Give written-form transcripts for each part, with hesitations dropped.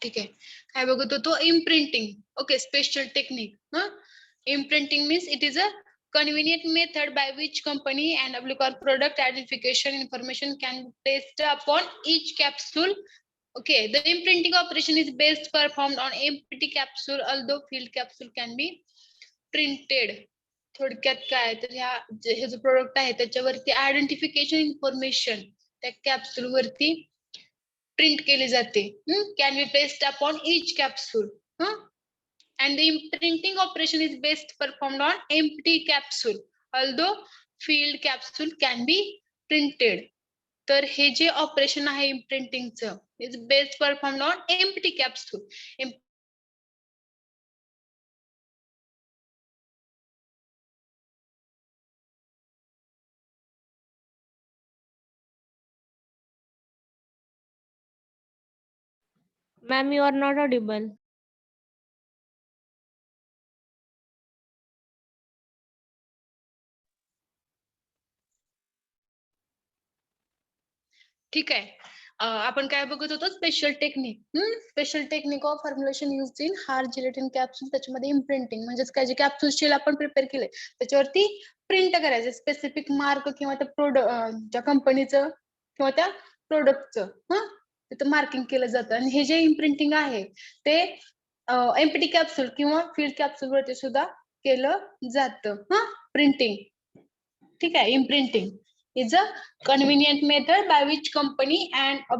ठीक आहे. काय बघत होतो imprinting. Okay, special technique. Imprinting means it is a convenient method by which company and or product identification information can be placed upon each capsule. Okay, the imprinting operation is best performed on empty capsule, although filled capsule can be printed. थोडक्यात काय तर हे जो product आहे त्याच्यावरती identification information त्या capsule वरती print केली जाते. Can be placed upon each capsule. And the imprinting operation is best performed on empty capsule, although filled capsule can be printed. तर हे जे ऑपरेशन आहे इम्प्रिंटिंगचं is best performed on empty capsule. Ma'am, you are not audible. ठीक आहे. आपण काय बघत होतो special technique. Special technique of formulation use in hard gelatin capsule. त्याच्यामध्ये इम्प्रिंटिंग म्हणजेच काय जे कॅप्सूल शेल आपण प्रिपेअर केले त्याच्यावरती प्रिंट करायचं स्पेसिफिक मार्क किंवा त्या प्रोडक्ट ज्या कंपनीचं किंवा त्या प्रोडक्टचं तिथं मार्किंग केलं जातं. आणि हे जे इम्प्रिंटिंग आहे ते एम्प्टी कॅप्सूल किंवा फील्ड कॅप्सूल वरती सुद्धा केलं जातं. प्रिंटिंग. ठीक आहे. Imprinting is a convenient method by which company and or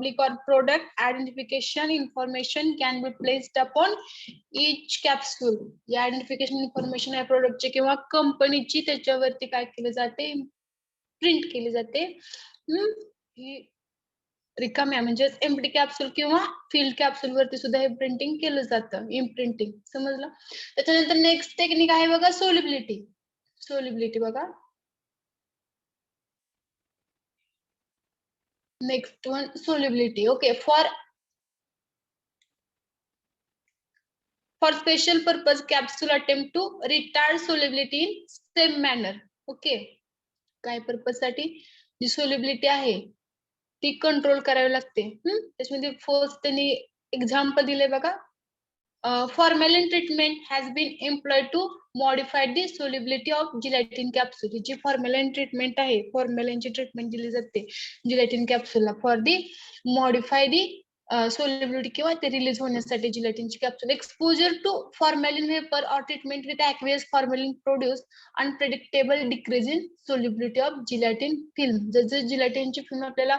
product identification information can be placed upon each capsule. या आयडेंटिफिकेशन इन्फॉर्मेशन आहे प्रोडक्टची किंवा कंपनीची त्याच्यावरती काय केले जाते प्रिंट केली जाते. ही रिकाम्या म्हणजे एम्प्टी कॅप्सूल किंवा फील्ड कॅप्सूल वरती सुद्धा हे प्रिंटिंग केलं जातं. इम्प्रिंटिंग समजलं. त्याच्यानंतर नेक्स्ट टेक्निक आहे बघा सोलिबिलिटी. सोलिबिलिटी बघा. Next one, solubility. Okay, for special purpose capsule attempt to retard solubility in same manner. Okay, काय पर्पज साठी जी सोलिबिलिटी आहे ती कंट्रोल करावी लागते. त्याच्यामध्ये फर्स्ट त्यांनी एक्झाम्पल दिले बघा. Formalin treatment has been employed to modify the solubility of gelatin capsule. जी formalin treatment आहे, formalin ची ट्रीटमेंट दिली जाते gelatin capsule ला for the modify the solubility किंवा ते रिलीज होण्यासाठी gelatin ची capsule. Exposure to formalin vapor or treatment with aqueous formalin produce unpredictable decrease in solubility of gelatin film. जर gelatin ची film आपल्याला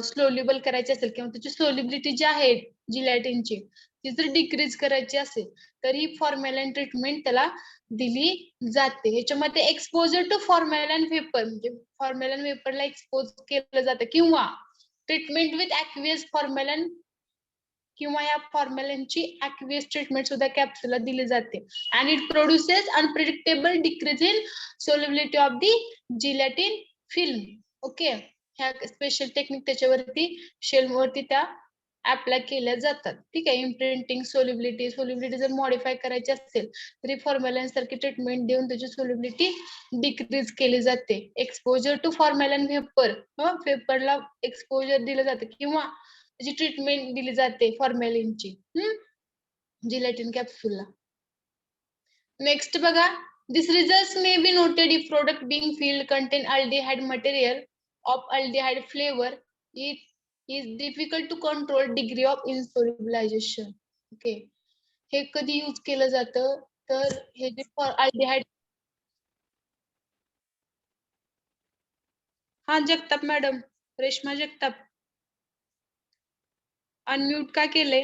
स्लोलीबल करायची असेल किंवा त्याची सोलिबिलिटी जी आहे जिलॅटिनची ती जर डिक्रीज करायची असेल तर ही फॉर्मॅलिन ट्रीटमेंट त्याला दिली जाते. ह्याच्यामध्ये एक्सपोजर टू फॉर्मॅलिन वेपर म्हणजे फॉर्मॅलिन वेपरला एक्सपोज केलं जातं किंवा ट्रीटमेंट विथ ॲक्वियस फॉर्मॅलिन किंवा या फॉर्मॅलिनची ॲक्वियस ट्रीटमेंट सुद्धा कॅप्सूलला दिली जाते. And it produces unpredictable decrease in solubility of the gelatin film. Okay, ह्या स्पेशल टेक्निक त्याच्यावरती शेलवरती त्या अप्लाय केल्या जातात. ठीक आहे. इम्प्रिंटिंग सोलिबिलिटी जर मॉडिफाय करायची असेल तरी फॉर्मॅलिन सारखी ट्रीटमेंट देऊन त्याची सोलिबिलिटी डिक्रीज केली जाते. एक्सपोजर टू फॉर्मॅलिन वेपरला एक्सपोजर दिलं जातं किंवा त्याची ट्रीटमेंट दिली जाते फॉर्मॅलिनची जिलॅटिन कॅप्सूलला. नेक्स्ट बघा. This results may be noted if product being filled contain aldehyde material of aldehyde flavor. It is difficult to control degree of insolubilization. Okay. हे कधी यूज केलं जातं तर हे जे aldehyde. हा जगताप मॅडम, रेश्मा जगताप. अनम्यूट का केले?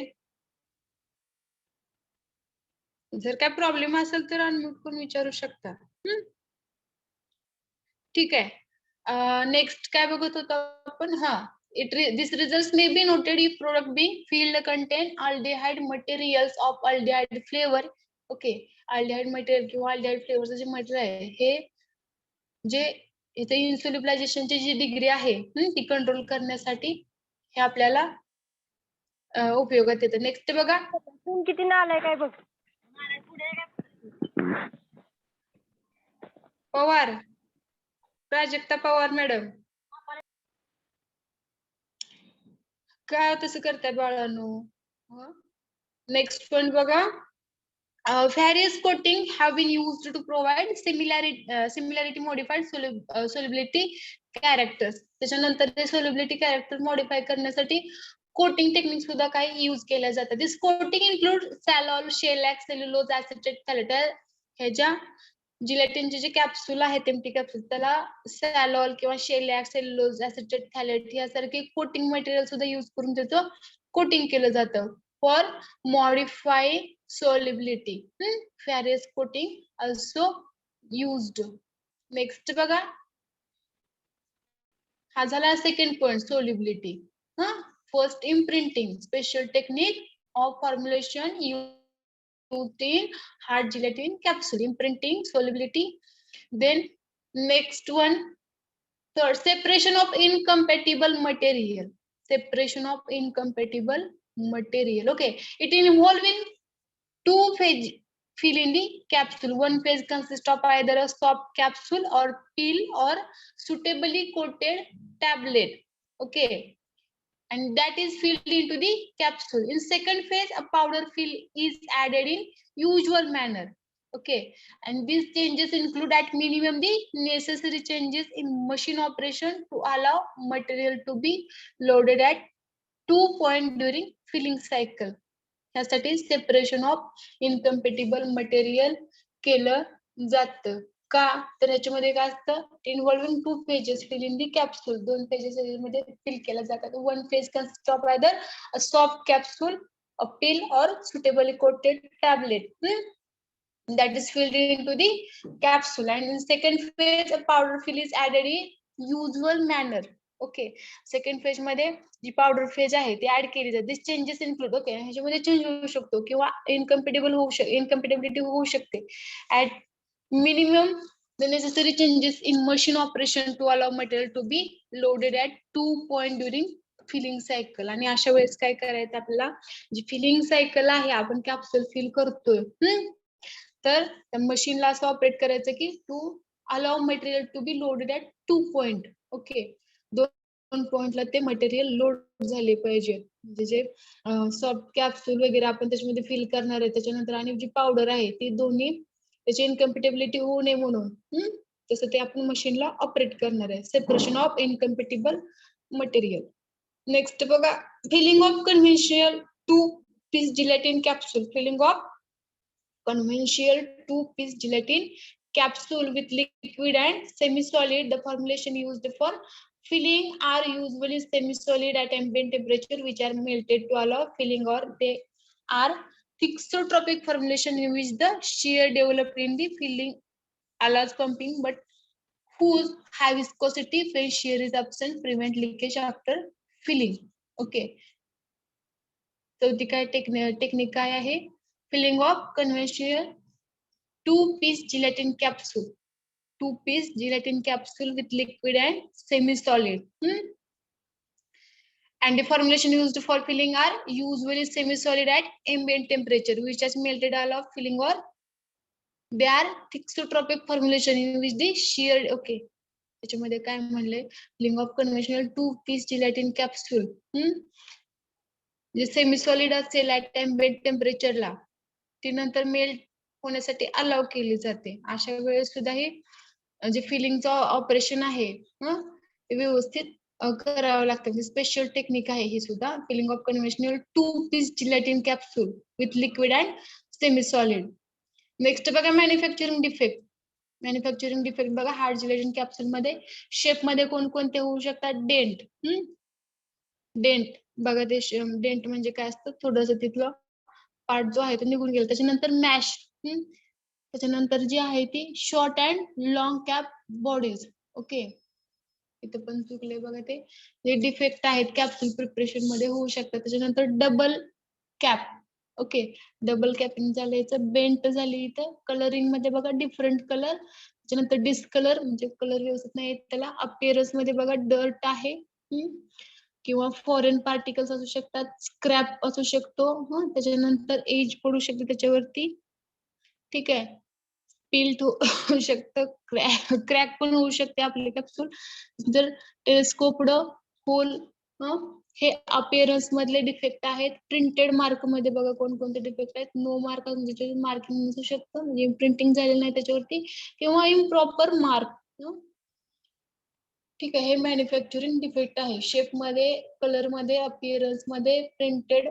जर काय प्रॉब्लेम असेल तर अनम्यूट करून विचारू शकता. ठीक आहे. नेक्स्ट काय बघत होतो आपण. This results may be noted if product being filled contain aldehyde materials of aldehyde flavor. Okay, aldehyde material किंवा aldehyde flavor जे मटेरियल आहे हे जे इथे इन्सोल्युबलायझेशनची जी डिग्री आहे ती कंट्रोल करण्यासाठी हे आपल्याला उपयोगात येतं. नेक्स्ट बघा. किती नालाय काय बघ. पवार, प्राजक्ता पवार मॅडम. काय तसं करताय बाळांनो? नेक्स्ट पॉइंट बघा. Various coating have been used to provide similarity modified solubility characters. त्याच्यानंतर ते solubility character modify करण्यासाठी कोटिंग टेक्निक सुद्धा काही यूज केल्या जातात. दिस कोटिंग इन्क्लूड सॅलॉल, शेलॅक, सेल्युलोज, ऍसिटेट, थॅलेटर. ह्याच्या जिलेटिनचे जे कॅप्सूल आहेत, एम्प्टी कॅप्सूल, त्याला सॅलॉल किंवा शेलॅक, सेल्युलोज, ऍसिटेट, थॅलेट यासारखे कोटिंग मटेरियल सुद्धा यूज करून त्याचं कोटिंग केलं जातं. For modify solubility. Various coating also used. Next बघा. हा झाला second point solubility. First imprinting, special technique of formulation used in hard gelatin capsule. Imprinting, solubility. Then next one, third, separation of incompatible material. Separation of incompatible material. Okay, it involves in two phase fill in the capsule. One phase consists of either a soft capsule or pill or suitably coated tablet. Okay, and that is filled into the capsule. In second phase, a powder fill is added in usual manner. Okay, and these changes include at minimum the necessary changes in machine operation to allow material to be loaded at 2 point during filling cycle. त्यासाठी separation of incompatible material केलं जातं. का तर ह्याच्यामध्ये काय असतं, involving two phases fill in the capsule. दोन phases मध्ये फिल केल्या जातात. One phase consist of either a soft capsule, a pill or suitably coated tablet that is filled into the capsule, and in second phase a powder fill is added in usual manner. Okay, second phase मध्ये जी powder phase आहे ती add केली जाते. दिस changes include, okay, ह्याच्यामध्ये change होऊ शकतो किंवा incompatibility होऊ शकते. At minimum the necessary changes in machine operation to allow material to be loaded at 2 point during filling cycle. आणि अशा वेळेस काय करायचं आपल्याला, जी फिलिंग सायकल आहे आपण कॅप्सूल फिल करतोय, तर त्या मशीनला असं ऑपरेट करायचं की to allow material to be loaded at 2 point. Okay, 2 पॉइंटला ते मटेरियल लोड झाले पाहिजे. म्हणजे जे सॉफ्ट कॅप्सूल वगैरे आपण त्याच्यामध्ये फिल करणार आहे, त्याच्यानंतर आणि जी पावडर आहे ती दोन्ही त्याची इनकम्पेटेबिलिटी होऊ नये म्हणून तसं ते आपण मशीनला ऑपरेट करणार आहे. Separation of incompatible material. Next बघा, filling of conventional 2 piece gelatin capsule. Filling of conventional 2-piece gelatin capsule with liquid and semi-solid. The formulation used for filling are usually semi-solid at ambient temperature, which are melted to allow filling, or they are thixotropic formulation in which the shear developed in the filling allows pumping, but whose high viscosity when shear is absent prevent leakage after filling. Okay, चौथी काय technique काय आहे, filling of conventional 2-piece gelatin capsule. 2-piece gelatin capsule with liquid and semi-solid. And the formulation used for filling are usually semi-solid at ambient temperature, which has melted all of filling, or they are thixotropic formulation in which the shear. Okay, त्याच्यामध्ये काय म्हणले, filling of conventional 2-piece gelatin capsule जे semi solid असेल at ambient टेम्परेचरला, ती नंतर melt होण्यासाठी allow केली जाते. अशा वेळेस सुद्धा हे जे फिलिंगचं ऑपरेशन आहे ते व्यवस्थित करावं लागतं. स्पेशल टेक्निक आहे ही सुद्धा. Filling of conventional 2-piece gelatin capsule with liquid and semi solid. Next बघा, मॅन्युफॅक्चरिंग डिफेक्ट. मॅन्युफॅक्चरिंग डिफेक्ट बघा, हार्ड जिलेटिन कॅप्सूल मध्ये शेप मध्ये कोणकोणते होऊ शकतात, डेंट. डेंट बघा, ते डेंट म्हणजे काय असतं, थोडस तिथलं पार्ट जो आहे तो निघून गेला. त्याच्यानंतर मॅश, त्याच्यानंतर जी आहे ती short and long cap bodies. Okay, इथं पण चुकले बघा, ते जे डिफेक्ट आहेत कॅप्सूल प्रिपरेशन मध्ये होऊ शकतात. त्याच्यानंतर double cap. Okay, double capping झालं, याचं बेंट झाली. इथं कलरिंग मध्ये बघा डिफरंट कलर. त्याच्यानंतर डिस्कलर म्हणजे कलर व्यवस्थित नाही त्याला. अपिअरन्स मध्ये बघा डर्ट आहे किंवा फॉरेन पार्टिकल्स असू शकतात, स्क्रॅप असू शकतो. त्याच्यानंतर एज पडू शकते त्याच्यावरती. ठीक आहे, स्पिल्ट होऊ शकतं, क्रॅक पण होऊ शकते आपले कॅप्सूल जर टेलिस्कोप्ड होल हे अपिअरन्स मधले डिफेक्ट आहेत. प्रिंटेड मार्क मध्ये बघा कोणकोणते डिफेक्ट आहेत. नो मार्क म्हणजे मार्किंग नसू शकतं, म्हणजे प्रिंटिंग झालेलं नाही त्याच्यावरती, किंवा इम्प्रॉपर मार्क. ठीक आहे, हे मॅन्युफॅक्चरिंग डिफेक्ट आहे. शेप मध्ये, कलर मध्ये, अपिअरन्स मध्ये, प्रिंटेड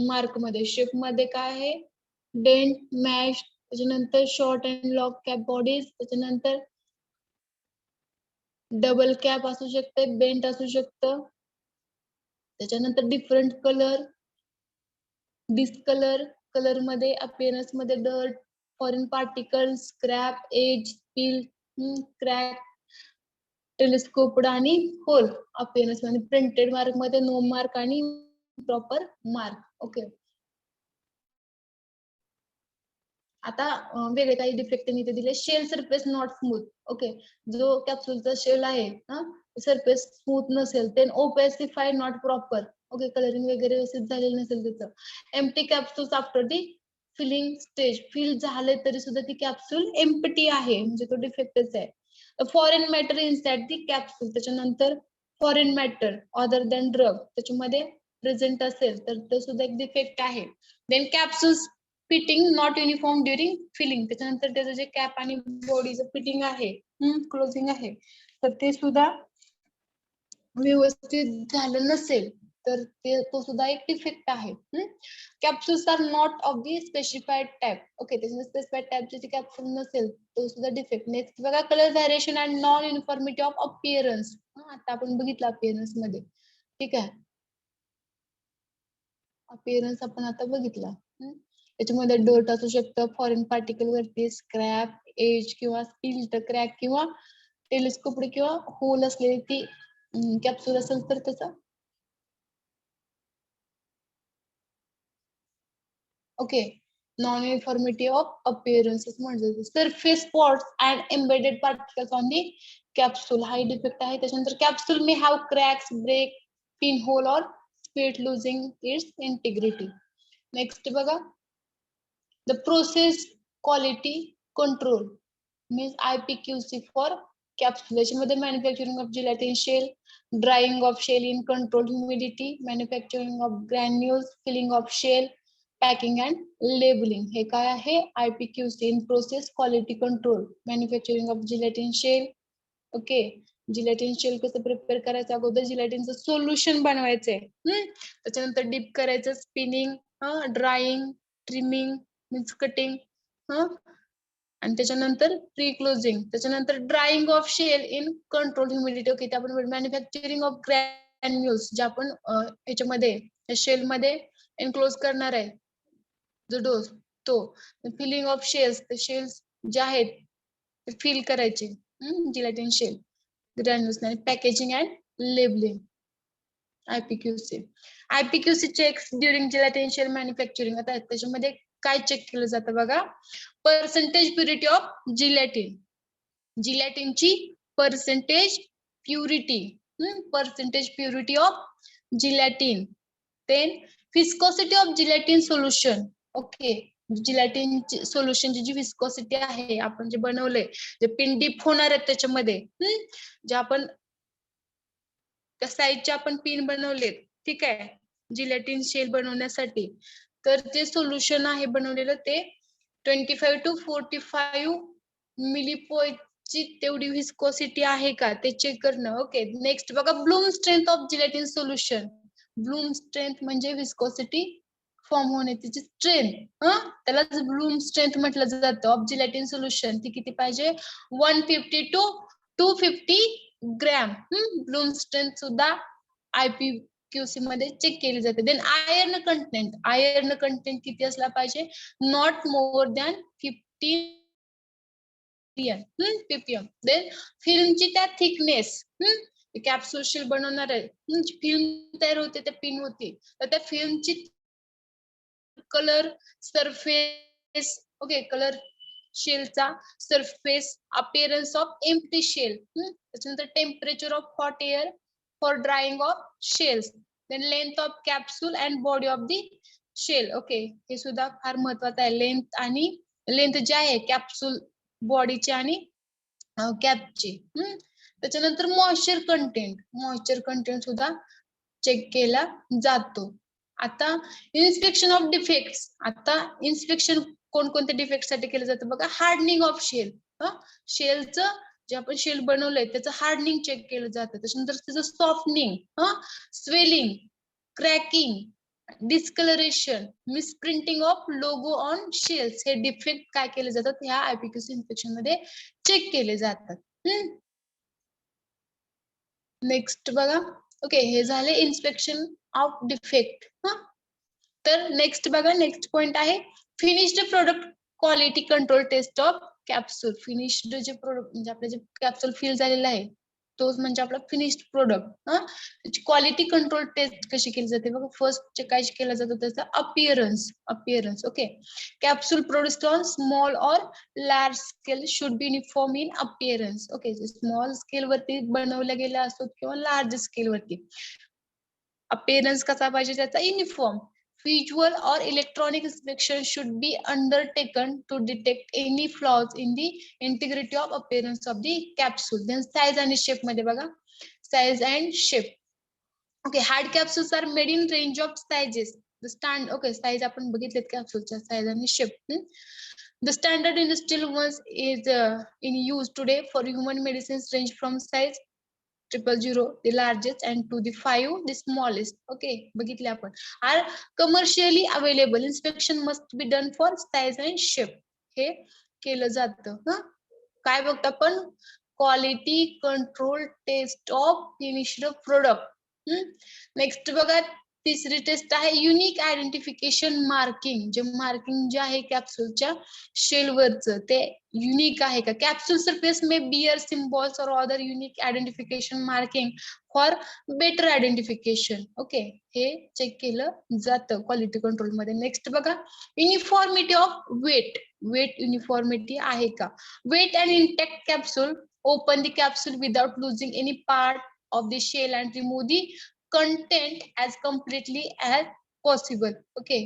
मार्क मध्ये. शेप मध्ये काय आहे, डेंट, मॅश, त्याच्यानंतर short and long cap bodies, त्याच्यानंतर डबल कॅप असू शकते, बेंट असू शकतं, त्याच्यानंतर डिफरंट कलर, डिस्कलर, कलर मध्ये, अपिअरन्स मध्ये dirt, foreign particle, scrap, edge, spill, crack, telescoped आणि होल. अपिअरन्स मध्ये प्रिंटेड मार्क मध्ये नो मार्क आणि प्रॉपर मार्क. ओके, आता वेगळे काही डिफेक्ट इथे दिले. Shell surface not smooth. Okay, जो कॅप्सूलचा शेल आहे सरफेस स्मूथ नसेल. Then opacify not proper. Okay, colouring वगैरे व्यवस्थित झालेलं नसेल त्याचं. Empty capsules after the filling stage. Fill झाले तरी सुद्धा ती कॅप्सूल एम्प्टी आहे, म्हणजे तो डिफेक्टच आहे. Foreign matter inside the capsule. त्याच्यानंतर foreign matter other than drug त्याच्यामध्ये प्रेझेंट असेल तर तो सुद्धा एक डिफेक्ट आहे. Then capsules fitting not uniform during filling. त्याच्यानंतर त्याचं जे कॅप आणि बॉडीचं फिटिंग आहे, क्लोजिंग आहे, तर ते सुद्धा व्यवस्थित झालं नसेल तर तो सुद्धा एक डिफेक्ट आहे. Capsules are not of the specified type. Okay, त्याच्या स्पेसिफाईड टाइपचे जे कॅप्सूल नसेल तो सुद्धा डिफेक्ट. नेक्स्ट बघा, colour variation and non uniformity of appearance. आता आपण बघितलं अपिअरन्स मध्ये. ठीक आहे, अपिअरन्स आपण आता बघितला. त्याच्यामध्ये डर्ट असू शकतं, फॉरेन पार्टिकल वरती स्क्रॅप, एज किंवा स्पिल्ट, क्रॅक किंवा टेलिस्कोप किंवा होल असलेली ती कॅप्सूल असेल तर त्याचा. ओके, नॉन युनिफॉर्मिटी ऑफ अपिअरन्स म्हणजे surface spots and embedded particles on the capsule. हा डिफेक्ट आहे. त्याच्यानंतर capsule may have cracks, break, pin hole or speed losing its integrity. Next बघा, the process quality control means IPQC for capsulation मध्ये manufacturing of gelatin shell, drying of shell in controlled humidity, manufacturing of granules, filling of shell, packing and labeling. हे काय आहे, IPQC in process quality control, manufacturing of gelatin shell. Okay, gelatin shell कसं prepare करायचं, अगोदर जिलेटिनचं solution बनवायचंय, त्याच्यानंतर dip करायचं, spinning, drying, trimming means cutting, आणि त्याच्यानंतर प्री क्लोजिंग, त्याच्यानंतर drying of shell in control humidity. Okay, आपण मॅन्युफॅक्चरिंग ऑफ ग्रॅन्युल्स जे आपण ह्याच्यामध्ये शेल मध्ये एनक्लोज करणार आहे जो डोस, तो फिलिंग ऑफ शेल्स, ते शेल्स जे आहेत ते फिल करायचे gelatin shell granules, packaging and labelling. IPQC. IPQC checks during gelatin shell manufacturing. आता त्याच्यामध्ये काय चेक केलं जातं बघा, पर्सेंटेज प्युरिटी ऑफ जिलेटिन, जिलेटिनची percentage purity, percentage purity of gelatin. Then viscosity of gelatin solution. Okay, gelatin सोल्युशनची जी viscosity आहे, आपण जे बनवलंय, जे पिन डीप होणार आहेत त्याच्यामध्ये, जे आपण त्या साईजचे आपण पिन बनवलेत, ठीक आहे, जिलेटिन शेल बनवण्यासाठी, तर ते सोल्युशन आहे बनवलेलं ते 25 to 45 मिलीपोइटची तेवढी विस्कोसिटी आहे का ते चेक करणं. ओके, नेक्स्ट बघा, Bloom strength of gelatin solution. Bloom strength म्हणजे विस्कोसिटी फॉर्म होण्याची स्ट्रेंथ, त्यालाच ब्लूम स्ट्रेंथ म्हटलं जातं ऑफ जिलेटिन सोल्युशन. ती किती पाहिजे, 150 to 250 ग्रॅम. ब्लूम स्ट्रेंथ सुद्धा IPQC मध्ये चेक केली जाते. Then iron content, iron content किती असला पाहिजे, not more than 15 ppm. Then फिल्मची त्या थिकनेस, कॅप्सूल शेल बनवणार आहे, फिल्म तयार होते त्या पिन होती, तर त्या फिल्मची कलर, सरफेस, ओके, कलर शेलचा, surface, appearance of empty shell, त्याच्यानंतर temperature of hot air for drying of shells, then length of capsule and body of the shell. Okay, हे सुद्धा फार महत्वाचं आहे, लेंथ आणि लेंथ जे आहे कॅप्सूल बॉडीची आणि कॅपची. त्याच्यानंतर मॉइश्चर कंटेंट, मॉइश्चर कंटेंट सुद्धा चेक केला जातो. आता इन्स्पेक्शन ऑफ डिफेक्ट्स. आता इन्स्पेक्शन कोणकोणत्या डिफेक्ट साठी केलं जातं बघा. Hardening of shell. शेलचं जे आपण शेल बनवलंय त्याचं हार्डनिंग चेक केलं जातं. त्याच्यानंतर त्याचं softening, swelling, cracking, discolouration, misprinting of logo on shells, हे डिफेक्ट काय केले जातात ह्या आयपीक्यूसी इन्स्पेक्शन मध्ये चेक केले जातात. नेक्स्ट बघा. ओके, हे झाले इन्स्पेक्शन ऑफ डिफेक्ट. तर नेक्स्ट बघा, नेक्स्ट पॉइंट आहे finished product quality control test of capsule. Finished जे प्रोडक्ट म्हणजे आपलं जे कॅप्सूल फिल झालेलं आहे तोच म्हणजे आपला फिनिश्ड प्रोडक्ट. त्याची क्वालिटी कंट्रोल टेस्ट कशी केली जाते बघा. फर्स्ट काय केलं जातं त्याचा appearance. Okay, capsule produced on small or large scale should be uniform in appearance. Okay, small scale वरती बनवल्या गेला असतो किंवा लार्ज स्केल वरती अपिअरन्स कसा पाहिजे त्याचा uniform. Visual or electronic inspection should be undertaken to detect any flaws in the integrity of appearance of the capsule. Then size and shape मध्ये बघा, size and shape. Okay, hard capsules are made in range of sizes. The stand, okay, size आपण बघितलेत capsuleच्या size आणि shape. The standard industrial ones is in use today for human medicines range from size 000, the largest, and to the 5, the smallest. Okay, बघितले आपण. Are commercially available. Inspection must be done for size and shape. हे केलं जातं. काय बघतो आपण quality control test of finished product. Next बघा, तिसरी टेस्ट आहे युनिक आयडेंटिफिकेशन मार्किंग. जे मार्किंग जे आहे कॅप्सूलच्या शेलवरचं ते युनिक आहे का. Capsule surface may bear symbols और other unique identification marking for better identification. Okay, हे चेक केलं जातं क्वालिटी कंट्रोल मध्ये. नेक्स्ट बघा, uniformity of weight. Weight uniformity आहे का. Weight and intact capsule. Open the capsule without losing any part of the shell and remove the content as completely as possible. Okay,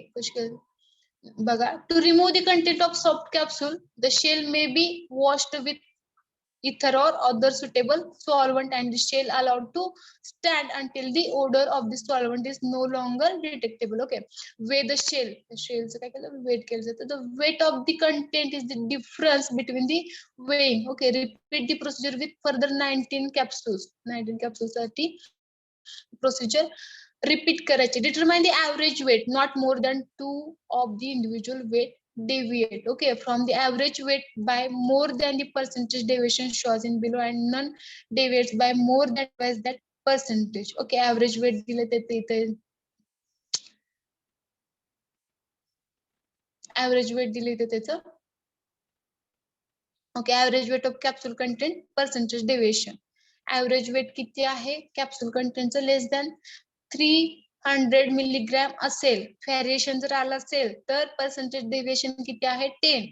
बघा, to remove the content of soft capsule, the shell may be washed with ether or other suitable solvent and the shell allowed to stand until the odor of the solvent is no longer detectable. Okay, weigh the shell. The shell's काय केलं weight केलं जातं. The weight of the content is the difference between the weighing. Okay, repeat the procedure with further 19 capsules. 19 capsules साठी procedure repeat करायची. Determine the average weight, not more than 2 of the individual weight deviate, okay, from the average weight by more than the percentage deviation shows in below, and none deviates by more than twice that percentage. Okay, average weight दिले ते average weight दिले ते त्याचं. Okay, average weight of capsule content percentage deviation. Average weight किती आहे capsule content less than 300 milligram असेल. Variation जर आला असेल तर पर्सेंटेज डेव्हिएशन किती आहे 10,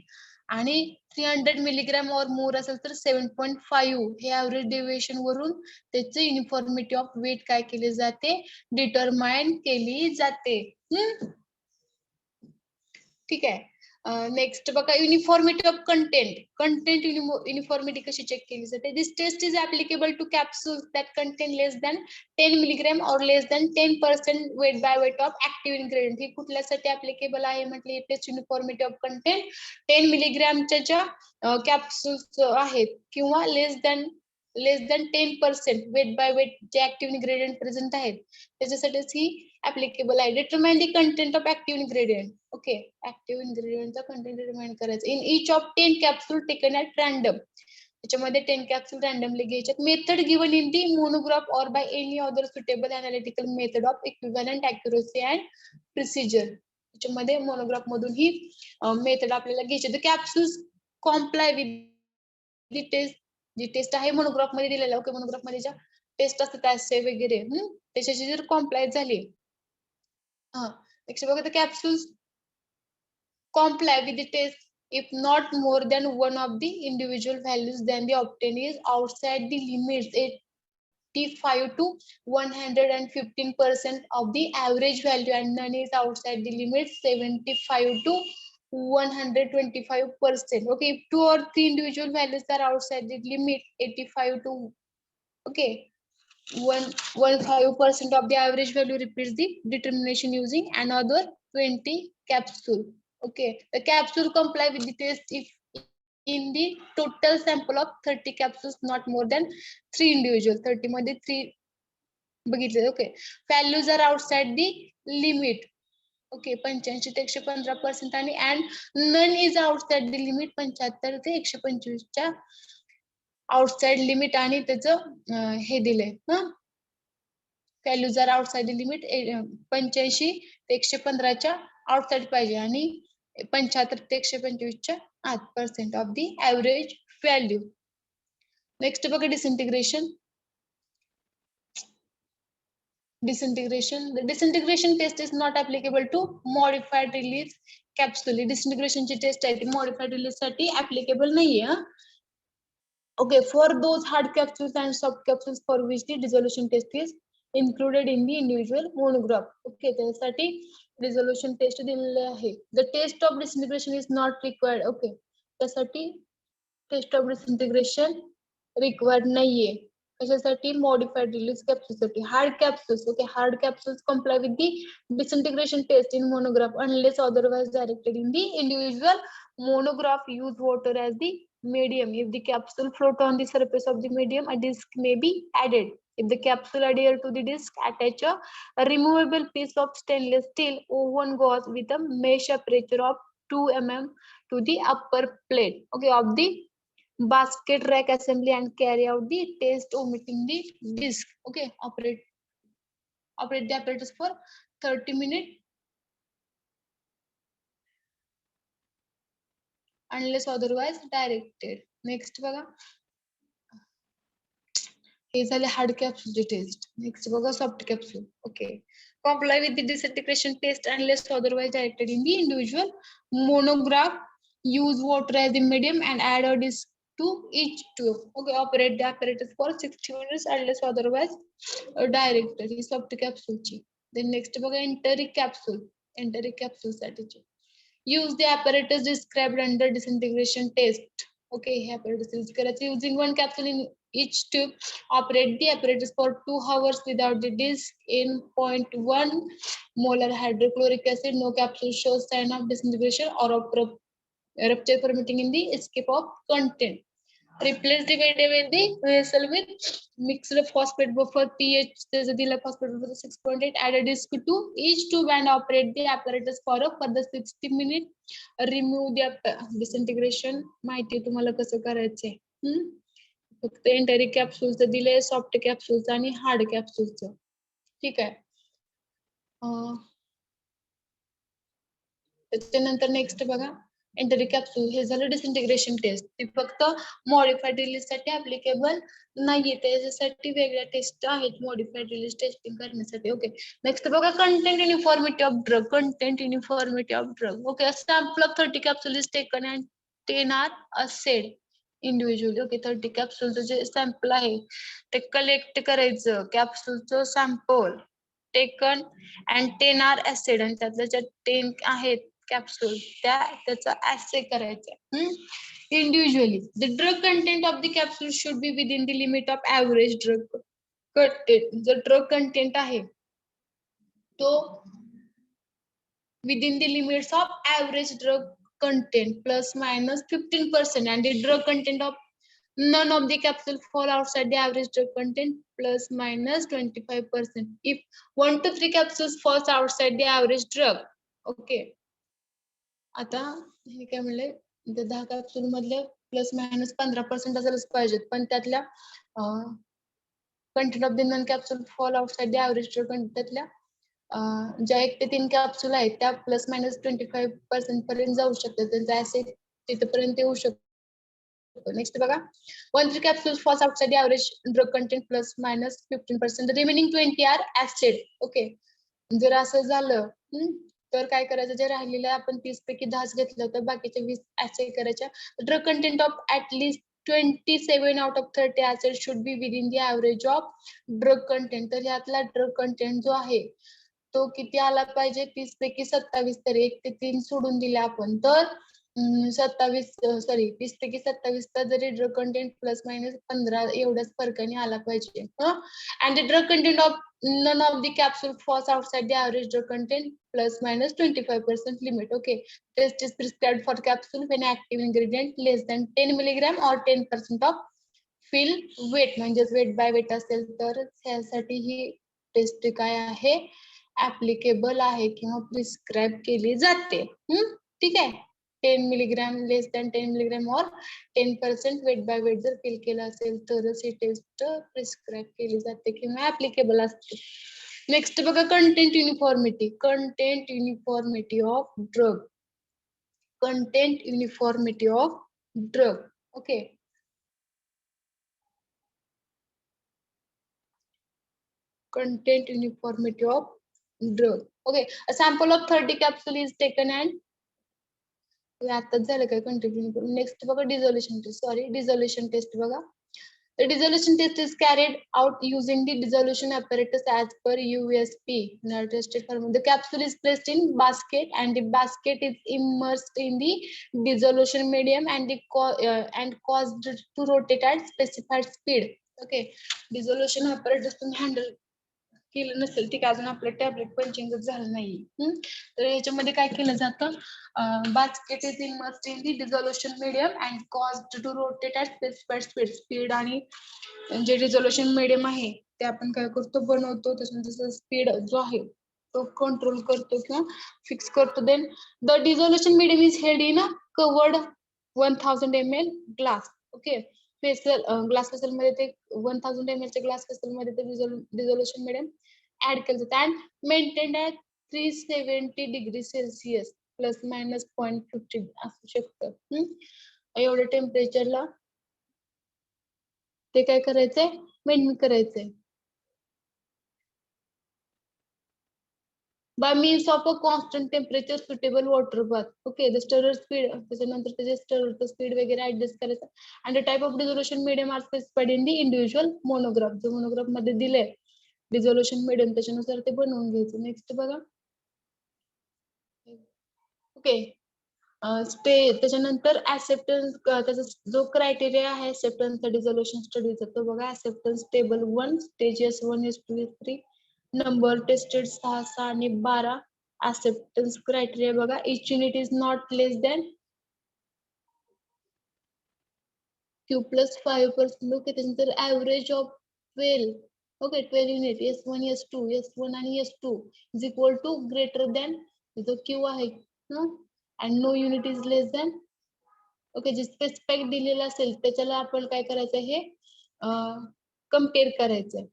आणि 300 मिलीग्रॅम और मोर असेल तर 7.5. हे ऍव्हरेज डेव्हिएशन वरून त्याचे युनिफॉर्मिटी ऑफ वेट काय केले जाते डिटरमाइन केली जाते. ठीक आहे. नेक्स्ट बघा, युनिफॉर्मिटी ऑफ कंटेंट युनिफॉर्मिटी कशी चेक केली जाते. This test is applicable to capsules that contain less than 10 milligram or less than 10% weight by weight of active ingredient. ही कुठल्यासाठी ऍप्लिकेबल आहे म्हटले. टेस्ट युनिफॉर्मिटी ऑफ कंटेंट 10 मिलीग्रॅमच्या ज्या कॅप्सूल्स आहेत किंवा less than 10% weight by weight जे active ingredient present आहेत त्याच्यासाठीच ही ऍप्लिकेबल आहे. Determine the content of active ingredient. Okay, active इन्ग्रेडियंटचा कंटेंट डिटरमाइन करायचं. In each of 10 capsule taken at random. त्याच्यामध्ये 10 कॅप्सूल रँडमली घ्यायच्यात. Method given in the monograph or by any other suitable analytical method of equivalent accuracy and precision. त्याच्यामध्ये monograph मधून ही method आपल्याला घ्यायची. The capsules comply with the test. जी test आहे monograph मध्ये दिलेला. ओके, मोनोग्राफ मध्ये ज्या टेस्ट असतात ऍसे वगैरे त्याच्याशी जर कॉम्प्लाय झाली. नेक्स्ट बघा, the capsules comply with the test if not more than one of the individual values, then the obtained is outside the limits 85 to 115% of the average value, and none is outside the limits 75 to 125%. Okay, if 2 or 3 individual values are outside the limit 85 to, okay, 1.15% of the average value repeats the determination using another 20 capsule. Okay, the capsule comply with the test if in the total sample of 30 capsules not more than 3 individual. 30 मध्ये 3 बघितले. Okay, values are outside the limit. Okay, 85 ते 115% आणि and none is outside the limit. 75 ते 125 च्या outside limit आणि त्याचं हे दिले. Values are outside the limit. 85 ते 115 च्या आउटसाइड पाहिजे आणि 75 ते 125 च्या आत percent of the average value. Next बघा डिसइंटिग्रेशन. Disintegration. The disintegration test is not applicable to modified release capsule. Disintegration ची टेस्ट आहे ती modified release साठी applicable नाहीये. Okay, for those hard capsules and soft capsules for which the dissolution test is included in the individual monograph. Okay, त्यासाठी dissolution test दिलेले आहे. The test of disintegration is not required. Okay, त्यासाठी test of disintegration required नाहीये. कशासाठी? modified release capsules साठी. Hard capsules. Okay, hard capsules comply with the disintegration test in monograph unless otherwise directed in the individual monograph. Use water as the medium. If the capsule float on the surface of the medium, a disc may be added. If the capsule adhere to the disc, attach a removable piece of stainless steel oven gauze with a mesh aperture of 2 mm to the upper plate. Okay, of the basket rack assembly and carry out the test omitting the disc. Okay, operate the apparatus for 30 minutes unless otherwise directed. Next बघा, हे झाले hard कॅप्सूलची taste. Next बघा soft capsule. Okay, comply with the disintegration test unless otherwise directed in the individual monograph. Use water as the medium and add a disc to each tube. Okay, operate the apparatus for 60 minutes unless otherwise directed. He soft कॅप्सूलची. Then next बघा enteric capsule. Enteric capsule साठीची. Use the apparatus described under disintegration test. Okay, हे apparatus use करायचं. Using one capsule in each tube, operate the apparatus for 2 hours without the disc in 0.1 molar hydrochloric acid. No capsule shows sign of disintegration or of rupture permitting in the escape of content. Replace the medium in the vessel with mixed phosphate buffer. pH त्याचं दिलं phosphate buffer 6.8. Add a disc to each tube and operate the apparatus for a further 60 minutes. Remove the disintegration. माहिती तुम्हाला कसं करायचंय. फक्त enteric कॅप्सूलचं दिलंय, soft कॅप्सूलचं आणि hard कॅप्सूलचं. ठीक आहे. त्याच्यानंतर नेक्स्ट बघा एंटरिक कॅप्सूल. हे झालं डिसइंटिग्रेशन टेस्ट. ती फक्त मॉडिफाईड रिलीज साठी ऍप्लिकेबल नाहीये, त्याच्यासाठी वेगळ्या टेस्ट आहेत मॉडिफाईड रिलीज टेस्टिंग करण्यासाठी. ओके, नेक्स्ट बघा content uniformity of drug. Content uniformity of drug. Okay, a sample of 30 capsule is taken and 10 are assayed individually. Okay, 30 कॅप्सूलचं जे सॅम्पल आहे ते कलेक्ट करायचं. कॅप्सूलचं sample taken and 10 are assayed आणि त्यातल्या ज्या 10 आहेत कॅप्सूल त्याचा ऍसे करायचा individually. The drug content of the capsule should be within the limit of average drug content. जो ड्रग कंटेंट आहे तो within the limits of average drug content plus minus 15% and the drug content of none of the capsule fall outside the average drug content plus minus 25%. If 1 to 3 capsules falls outside the average drug. Okay, आता हे काय म्हणले 10 capsule मधले plus minus 15% असायलाच पाहिजेत, पण त्यातल्या content of the non capsule fall outside the average drug content त्यातल्या ज्या 1 ते 3 कॅप्सूल आहेत त्या प्लस मायनस 25% पर्यंत जाऊ शकतात. त्यांचा ऍसिड तिथपर्यंत येऊ शकतो. नेक्स्ट बघा 1-3 capsules falls outside the average drug content plus minus 15%. The remaining 20 are acid. Okay, जर असं झालं तर काय करायचं, जे राहिलेलं आपण 30 पैकी 10 घेतलं तर बाकीचे 20 ऍसिड करायच्या. Drug content of at least 27 out of 30 acid should be within the average of drug content. तर यातला ड्रग कंटेंट जो आहे तो किती आला पाहिजे, 30 पैकी 27. तर 1 ते 3 सोडून दिले आपण तर वीस पैकी 27चा जरी ड्रग कंटेंट प्लस मायनस 15 एवढाच फरकाने आला पाहिजे. And the drug content of none of the capsule falls outside the average drug content plus minus 25% limit. Okay, test is prescribed for capsule when active ingredient less than 10 milligram or 10% of fill weight. म्हणजेच weight by weight असेल तर त्यासाठी ही taste काय आहे, applicable आहे किंवा prescribe केली जाते. ठीक आहे. 10 मिलीग्राम लेस दॅन 10 मिलीग्राम और 10% वेट बाय वेट जर फिल केलं असेल तरच ही टेस्ट प्रिस्क्राईब केली जाते किंवा ऍप्लिकेबल असते. नेक्स्ट बघा content uniformity. Content uniformity of drug. Content uniformity of drug. Okay. Content uniformity of drug. Okay, a sample of 30 capsule is taken and आताच झालं काय कंटेंट. नेक्स्ट बघा dissolution test. Sorry, dissolution test बघा. The dissolution test is carried out using the dissolution apparatus as per USP. The capsule is placed in basket and the basket is immersed in the dissolution medium and caused to rotate at specified speed. Okay, dissolution apparatus तुम्ही handle केलं नसेल, ठीक आहे, अजून आपलं tablet punching झालं नाही. तर याच्यामध्ये काय केलं जातं, basket is immersed in the dissolution medium and caused to rotate at specified speed. Speed आणि जे डिझोल्युशन मीडियम आहे ते आपण काय करतो, बनवतो. त्याच्यानंतर स्पीड जो आहे तो कंट्रोल करतो किंवा फिक्स करतो. Then the dissolution medium is held in a covered 1000 ml glass. Okay, vessel glass vessel मध्ये ते 1000 ml च्या ग्लास वेसल मध्ये ते डिझोल्युशन मीडियम ऍड केलं जातं and maintain at 370 degree Celsius plus minus 0.50 असू शकतं. एवढ्या टेम्परेचरला ते काय करायचंय, मेंटेन करायचंय. by means of a constant temperature suitable water bath. Okay, the stirrer speed, त्याच्यानंतर त्याचे stirrer speed वगैरे adjust करायचं. and the type of dissolution medium are specified in the individual monograph. जो monograph मध्ये दिले dissolution medium त्याच्यानुसार ते बनवून घ्यायचं. नेक्स्ट बघा. ओके, त्याच्यानंतर ऍक्सेप्टन्स, त्याचा जो क्रायटेरिया आहे ऍक्सेप्टन्सचा डिझोल्युशन स्टडीचा तो बघा. Acceptance table 1, stages 1, S2, S3, number tested 6 आणि 12. ऍक्सेप्टन्स क्रायटेरिया बघा. Each unit is not less than Q+5%. Okay, त्याच्यानंतर average of 12. Okay, 12 unit S1, S2, S1 आणि S2 is equal to greater than जो Q आहे and no unit is less than. Okay, जे specified दिलेलं असेल त्याच्याला आपण काय करायचं, हे कम्पेअर करायचंय.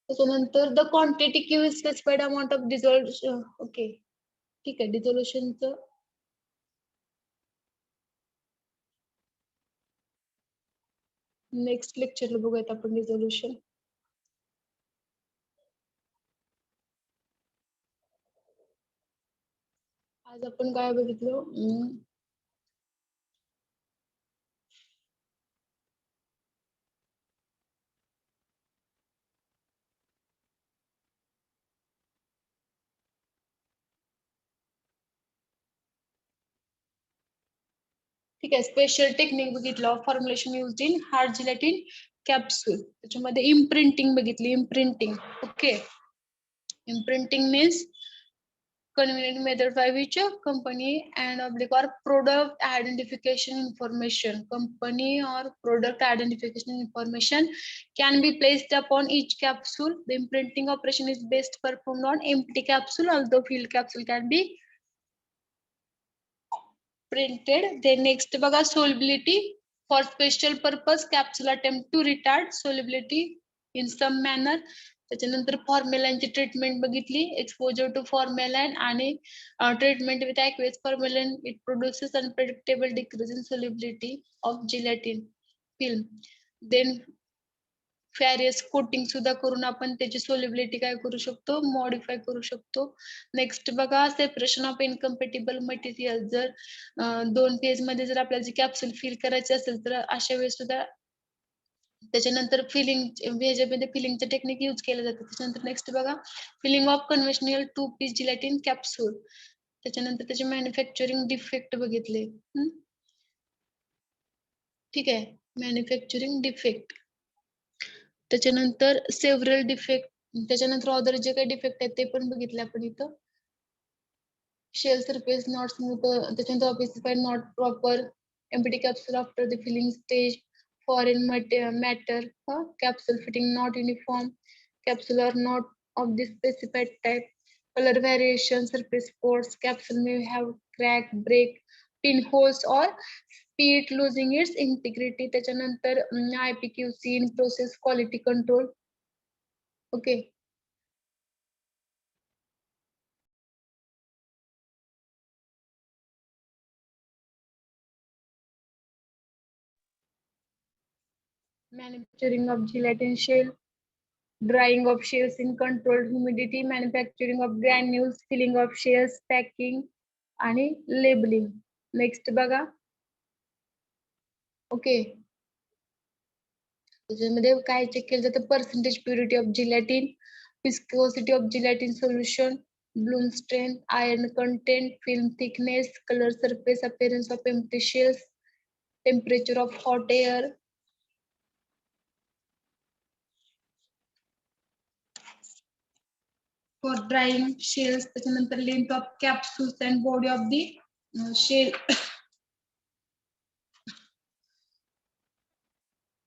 त्याच्यानंतर the quantity Q is specified amount of dissolution. Okay, ठीक आहे. डिझोल्युशनचं नेक्स्ट लेक्चरला बघूयात आपण डिझोल्युशन. आज आपण काय बघितलं, ठीक आहे. स्पेशल टेक्निक बघितलं, formulation used in hard gelatin capsule. त्याच्यामध्ये इम्प्रिंटिंग बघितली. Imprinting, okay. Imprinting means convenient method by which a company and or product identification information, company or product identification information can be placed upon each capsule. The imprinting operation is best performed on empty capsule, although filled capsule can be printed. Then next बघा, solubility. For special purpose capsule attempt to retard solubility in some manner. त्याच्यानंतर फॉर्म्युलांची treatment बघितली. Exposure to formalin आणि treatment with aqueous formalin. It produces unpredictable decrease in solubility of gelatin film. Then various coating सुद्धा करून आपण त्याची solubility काय करू शकतो, मॉडिफाय करू शकतो. नेक्स्ट बघा, सेपरेशन ऑफ इनकम्पेटिबल मटेरियल. जर 2 फेज मध्ये जर आपल्याला जी कॅप्सूल फिल करायची असेल तर अशा वेळेस सुद्धा त्याच्यानंतर फिलिंग, ह्याच्यामध्ये फिलिंगचं टेक्निक यूज केलं जातं. त्याच्यानंतर नेक्स्ट बघा, filling of conventional 2 piece gelatin capsule. त्याच्यानंतर त्याचे मॅन्युफॅक्चरिंग डिफेक्ट बघितले. ठीक आहे, मॅन्युफॅक्चरिंग डिफेक्ट. त्याच्यानंतर सेव्हरल डिफेक्ट, त्याच्यानंतर अदर जे काही डिफेक्ट आहेत ते पण बघितले आपण इथं. शेल सरफेस नॉट स्मूथ, त्याच्यानंतर opacified not proper, empty capsule after the filling stage, foreign matter, capsule fitting not uniform, capsule are not of the specified type, color variation, surface spots, capsule may have crack, break, pinholes or speed losing its integrity. त्याच्यानंतर IPQC in process quality control. Okay. Manufacturing of gelatin shell, drying of shells in controlled humidity, manufacturing of granules, filling of shells, packing आणि labeling. Next बघा. Okay. त्याच्यामध्ये काय check केलं जातं? Percentage purity of gelatin, viscosity of gelatin solution, bloom strength, iron content, film thickness, colour surface appearance of empty shells, temperature of hot air. For drying shells, त्याच्यानंतर length of capsules and body of the shell.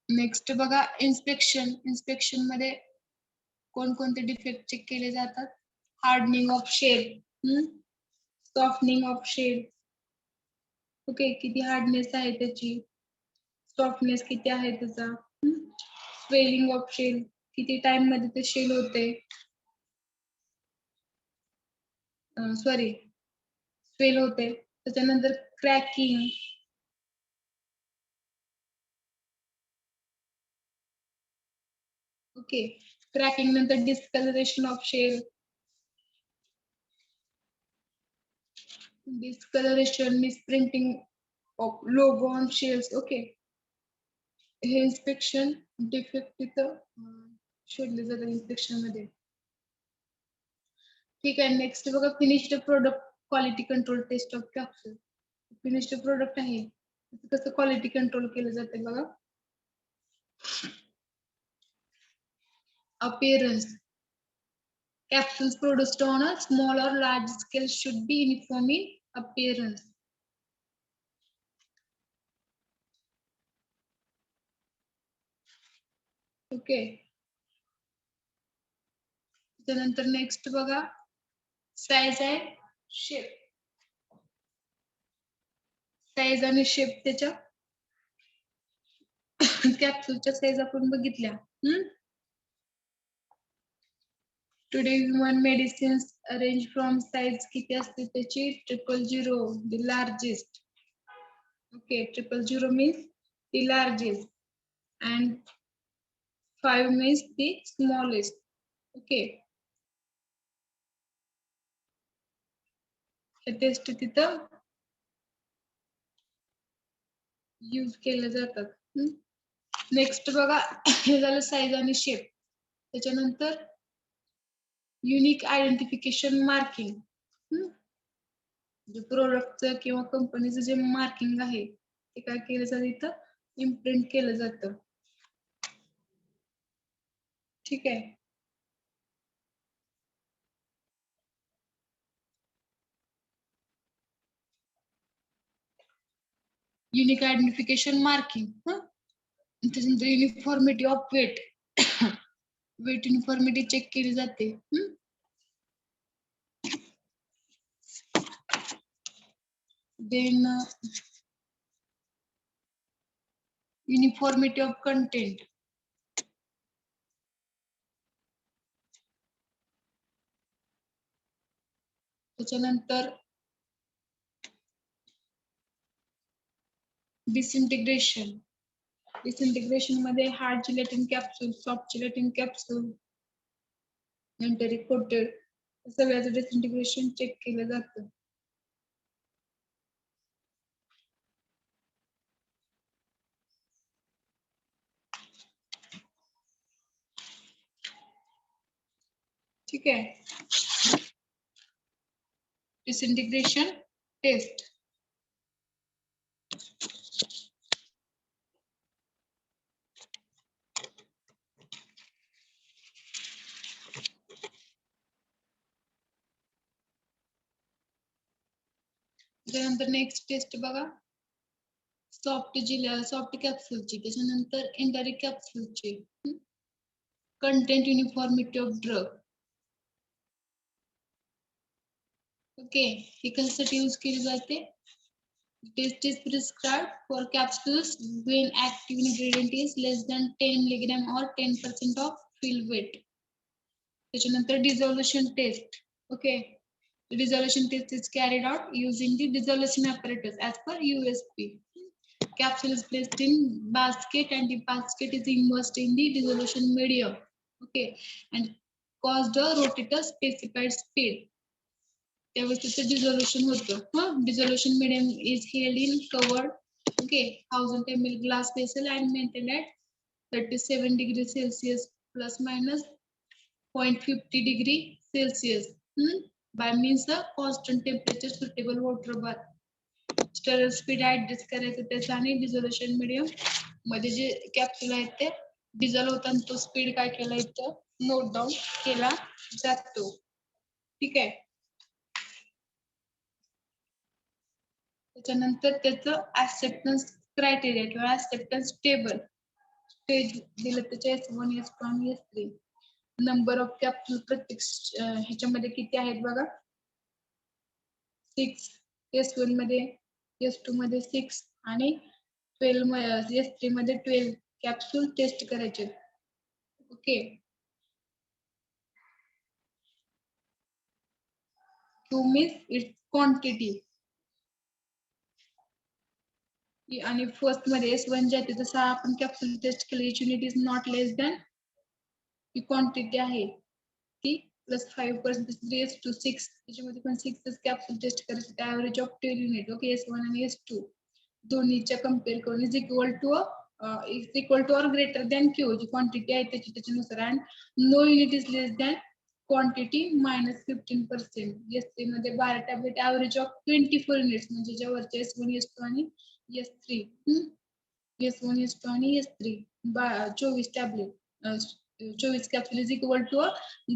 Next बघा inspection. Inspection मध्ये कोणकोणते defect check केले जातात? Hardening of shell, softening of shell. Okay, किती hardness आहे त्याची, softness किती आहे त्याचा, स्वेलिंग ऑफ शेल, किती टाइम मध्ये ते शेल होते, सॉरी स्वेल होते. त्याच्यानंतर क्रॅकिंग, ओके, क्रॅकिंग नंतर discolouration of shell, discolouration, misprinting of logo on shells. Okay, हे इन्स्पेक्शन डिफेक्ट तिथं शोधले जातात इन्स्पेक्शन मध्ये. ठीक आहे, नेक्स्ट बघा finished product quality control test of capsule. Finished product आहे कसं क्वालिटी कंट्रोल केलं जाते बघा. Appearance. Capsules produced on a small or large scale should be uniform in appearance. Okay. त्यानंतर नेक्स्ट बघा साइज आहे, शेप. साइज आणि शेप त्याच्या कॅप्सूलच्या साइज आपण बघितल्या. Today human medicines range from size किती असते त्याची? 000, the largest. Okay, 000 means the largest and 5 means the smallest. Okay. हे टेस्ट तिथं यूज केले जातात. नेक्स्ट बघा हे झालं साइज आणि शेप. त्याच्यानंतर युनिक आयडेंटिफिकेशन मार्किंग. जे प्रोडक्टचं किंवा कंपनीचं जे मार्किंग आहे ते काय केलं जातं इथं इम्प्रिंट केलं जातं. ठीक आहे. Unique identification marking. त्याच्यानंतर uniformity of weight. Weight uniformity check केली जाते. Then uniformity of content. त्याच्यानंतर डिसइंटिग्रेशन. डिसइंटिग्रेशन मध्ये hard gelatin capsule, soft gelatin capsule, नंतर कोटेड, सगळ्याचं डिसइंटिग्रेशन चेक केलं जातं. ठीक आहे. disintegration test. त्यानंतर नेक्स्ट टेस्ट बघा, सॉफ्ट कॅप्सूलची, त्याच्यानंतर इंडायरेक्ट कॅप्सूलची, content uniformity of drug. Okay, हे कशासाठी यूज केली जाते? Test is prescribed for capsules when active ingredient is less than 10 milligram or 10% of fill weight. त्याच्यानंतर dissolution test. Okay, the dissolution test is carried out using the dissolution apparatus as per USP. Capsule is placed in basket and the basket is immersed in the dissolution medium. Okay, and cause the rotator specified speed. Dissolution dissolution medium is held in covered 1000 ml glass vessel and maintained at 37 degrees Celsius plus minus 0.50 degree Celsius by means of constant temperature suitable water bath. Stirrer speed adjust करायचं त्याचा आणि dissolution medium मध्ये जे capsule आहेत ते dissolve होताना तो speed काय केला इथं नोट डाऊन केला जातो. ठीक आहे. त्याच्यानंतर त्याचं ऍक्सेप्टन्स क्रायटेरिया किंवा ऍक्सेप्टन्स टेबल स्टेज दिलं त्याच्या S1 S2 आणि S3. नंबर ऑफ कॅप्सूल प्रत्येक ह्याच्यामध्ये किती आहेत बघा, 6. S1 मध्ये, S2 मध्ये 6 आणि 12 S3 मध्ये 12 कॅप्सूल टेस्ट करायचे. Okay, Q means its quantity. आणि फर्स्ट मध्ये S1 जे आहे तसं आपण कॅप्सूल टेस्ट केली, each unit is not less than ही क्वांटिटी आहे ती प्लस 5% 3:6. त्याच्यामध्ये पण 6 कॅप्सूल टेस्ट करायचे. Average of 10 unit. Okay, S1 आणि S2 दोन्हीच्या कम्पेअर करून is equal to or greater than Q, जी क्वांटिटी आहे त्याच्यानुसार, and no unit is less than quantity minus 15%. S3 मध्ये 12 टॅबलेट, ॲव्हरेज ऑफ 24 युनिट्स, म्हणजे ज्या वरचे S1 S2 आणि S3 S1 S2 आणि S3 24 tablet 24 capsule is equal to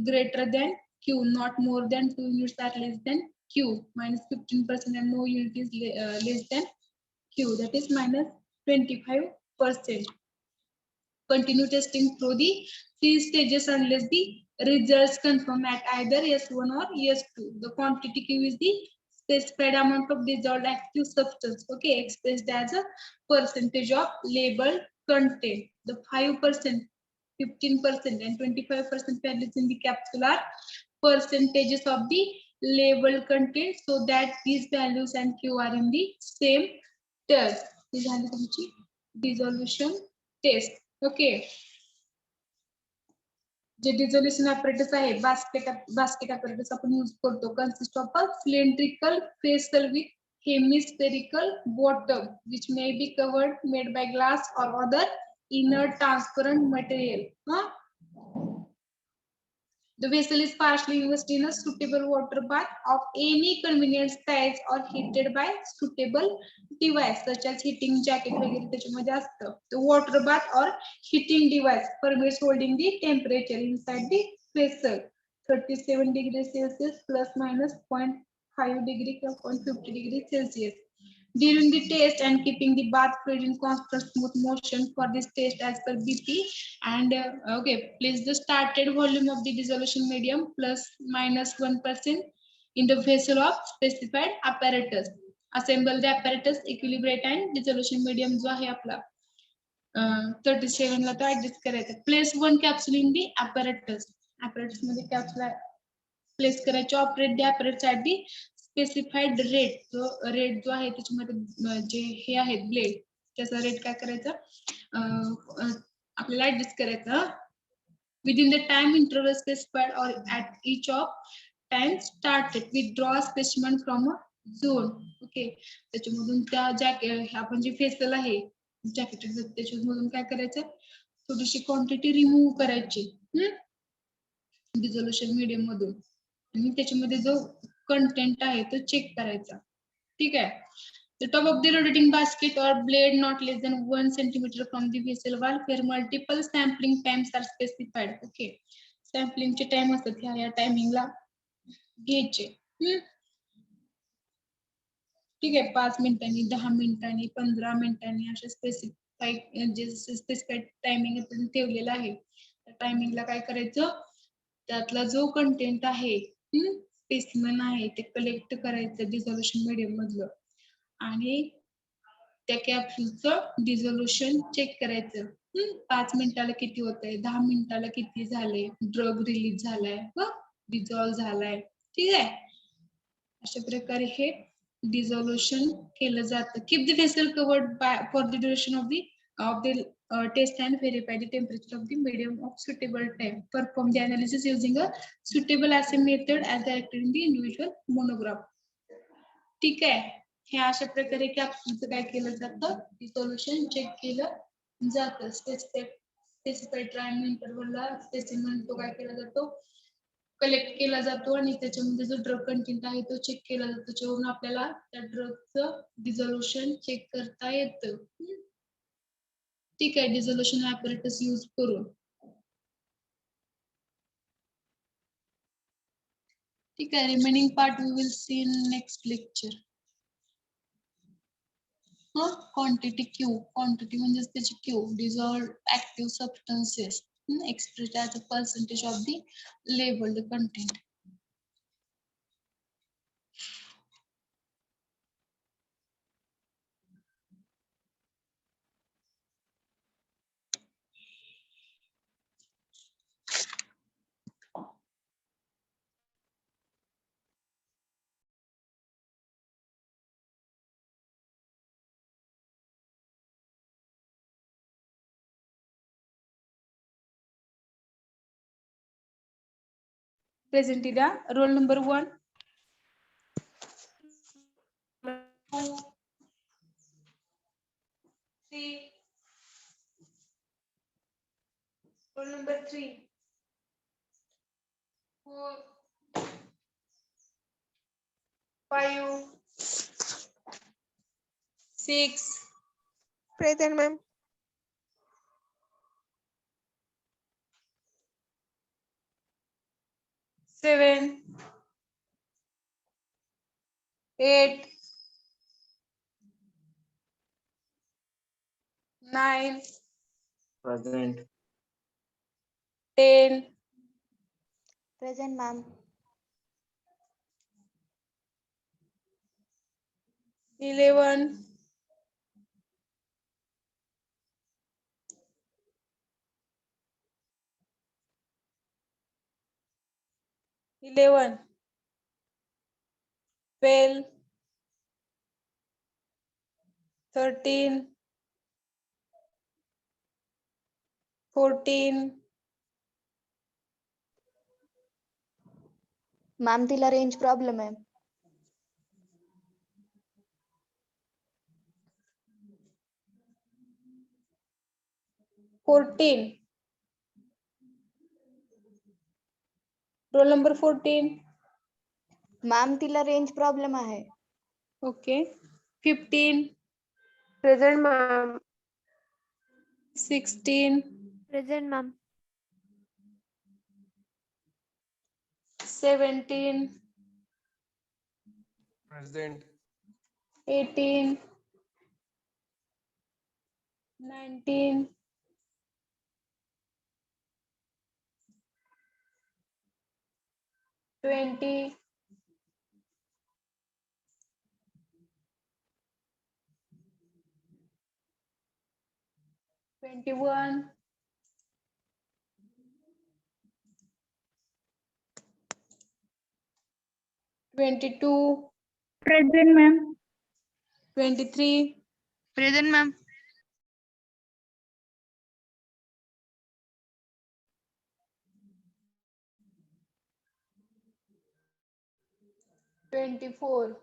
greater than Q, not more than 2 units are less than Q, minus 15%, and no unit is less than Q, that is minus 25%. Continue testing through the 3 stages unless the results confirm at either S1 or S2. The quantity Q is the specified amount of dissolved active substance, okay, expressed as a percentage of labeled content. The 5%, 15% and 25% values in the capsule are percentages of the labeled content, so that these values and Q are in the same term. This is the dissolution test. Okay. जे dissolution apparatus आहे, basket apparatus आपण use करतो, consist of a cylindrical vessel with hemispherical bottom which may be covered, made by glass or other inner transparent material. The vessel is partially immersed in a suitable water bath of any convenient size or heated by suitable device such as heating jacket वगैरे त्याच्यामध्ये असतं. The water bath or heating device permits holding the temperature inside the vessel 37 degrees Celsius plus minus 0.5 degree or 0.50 degree Celsius. During the test and keeping the bath fluid in constant smooth motion for this test as per BP, and okay, place the started volume of the dissolution medium plus minus 1% in the vessel of specified apparatus. Assemble the apparatus, equilibrate and dissolution medium जो आहे आपला 37 ला तो adjust करायचा. Place one capsule in the apparatus. Apparatus मध्ये capsule place करायचे. Operate the apparatus at the specified rate. जो rate जो आहे त्याच्यामध्ये जे हे आहेत ब्लेड, त्याचा रेट काय करायचा आपल्याला ऍडजस्ट करायचा. Within the time interval specified or at each of time started, withdraw specimen from a zone. Okay, त्याच्यामधून त्या जॅकेट आपण जे फेसल आहे जॅकेट त्याच्यामधून काय करायचं, थोडीशी क्वांटिटी रिमूव्ह करायची डिझोल्युशन मीडियम मधून, आणि त्याच्यामध्ये जो कंटेंट आहे तो चेक करायचा. ठीक आहे. The top of the rotating basket or blade not less than 1 centimeter from the vessel wall where multiple sampling times are specified. Okay. Sampling चे टाइम असतात ह्या टायमिंगला घ्यायचे. ठीक आहे. 5 मिनिटांनी, 10 मिनिटांनी, 15 मिनिटांनी अशा स्पेसिफाईड टायमिंग आपण ठेवलेला आहे. त्या टायमिंगला काय करायचं, त्यातला जो कंटेंट आहे स्पेसिमन आहे ते कलेक्ट करायचं डिझोल्युशन मीडियम मधलं आणि त्या कॅप्सूलचं डिझोल्युशन चेक करायचं. 5 मिनिटाला किती होतंय, 10 मिनिटाला किती झाले, ड्रग रिलीज झालाय, डिझॉल्व झालाय. ठीक आहे. अशा प्रकारे हे डिझोल्युशन केलं जातं. Keep the vessel covered for the duration of the test and verify the temperature of the medium of suitable time. Perform the analysis using a suitable assay method as directed in the individual monograph. ठीक आहे. हे अशा प्रकारे कॅप्सूलचं काय केलं जातं, dissolution check केलं जातं. स्पेसिफाईड टाइम इंटरव्हलला स्पेसिमेन तो काय केला जातो, कलेक्ट केला जातो आणि त्याच्यामध्ये जो ड्रग कंटेंट आहे तो चेक केला जातो. त्याच्यावरून आपल्याला त्या ड्रगचं डिझोल्युशन चेक करता येतं. ठीक आहे. डिझोल्युशन ॲपरेटस यूज करून. ठीक आहे. Remaining part we will see in next lecture. Quantity Q, quantity म्हणजे त्याची Q, dissolved active substances expressed as a percentage of the labeled content. Present area, roll number 1, 2, 3, roll number 3, 4, 5, 6, Present, ma'am. 7, 8, 9, Present. 10, Present, ma'am. 11, 12, 13, 14, ma'am तिला range problem आहे. 14, roll number 14, ma'am तिला range problem आहे. okay, 15, present ma'am. 16, present ma'am. 17, Present. 18, 19, 20, 21, 22, present ma'am. 23, present ma'am. 24,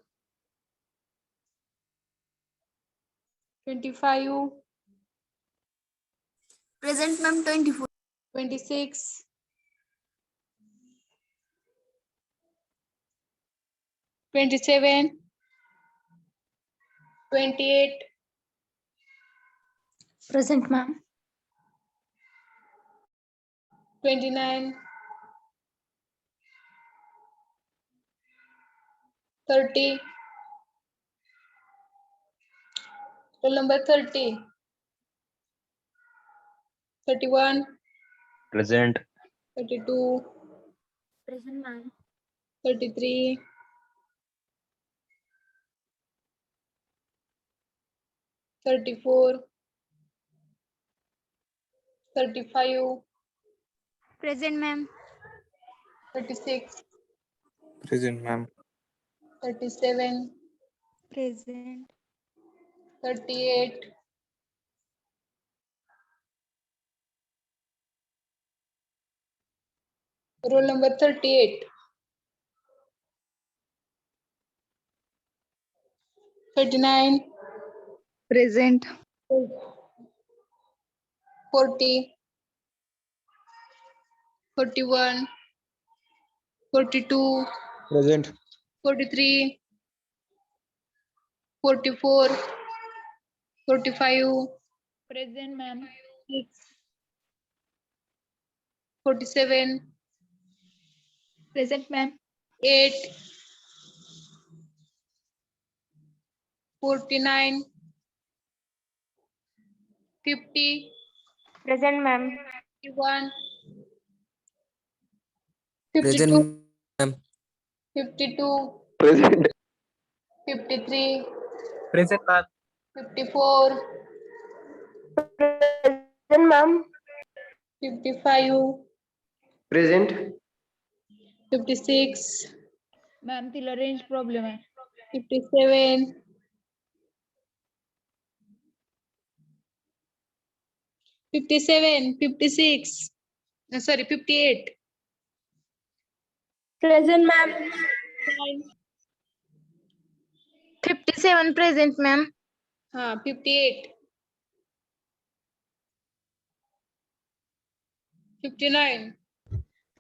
25, present ma'am. 24. 26, 27, 28, Present, ma'am. 29, 30. Roll number 30, 31, Present. 32, Present, ma'am. 33, 34, 35, Present, ma'am. 36, Present, ma'am. 37, Present. 38, 38, 39, Present. 40, 41, 42, Present. 43, 44, 45, Present, ma'am. 47, Present, ma'am. 8, 49, 50, Present, ma'am. 51, Present, 52, ma'am. 52, Present. 53, Present, ma'am. 54, Present, ma'am. 55, Present. 56, ma'am तिला range problem आहे 57, 57, 56, sorry, 58, present ma'am 57 present ma'am 58, 59,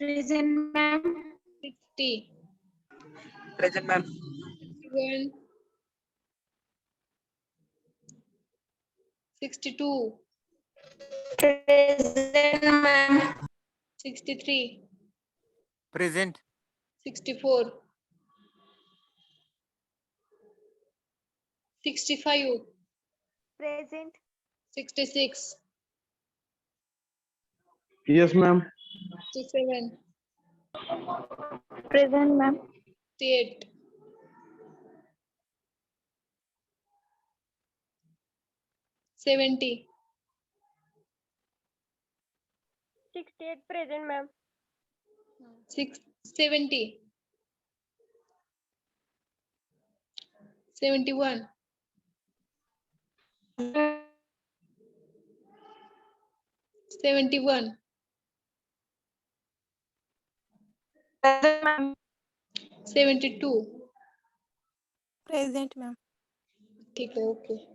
present ma'am 60, Present, ma'am. 61, 62, present ma'am 63, Present. 64, 65, present 66, Yes, ma'am. 67, present ma'am 68, 70, 68 present ma'am 70, 71, 71, 72. Present ma'am ठीक आहे, okay.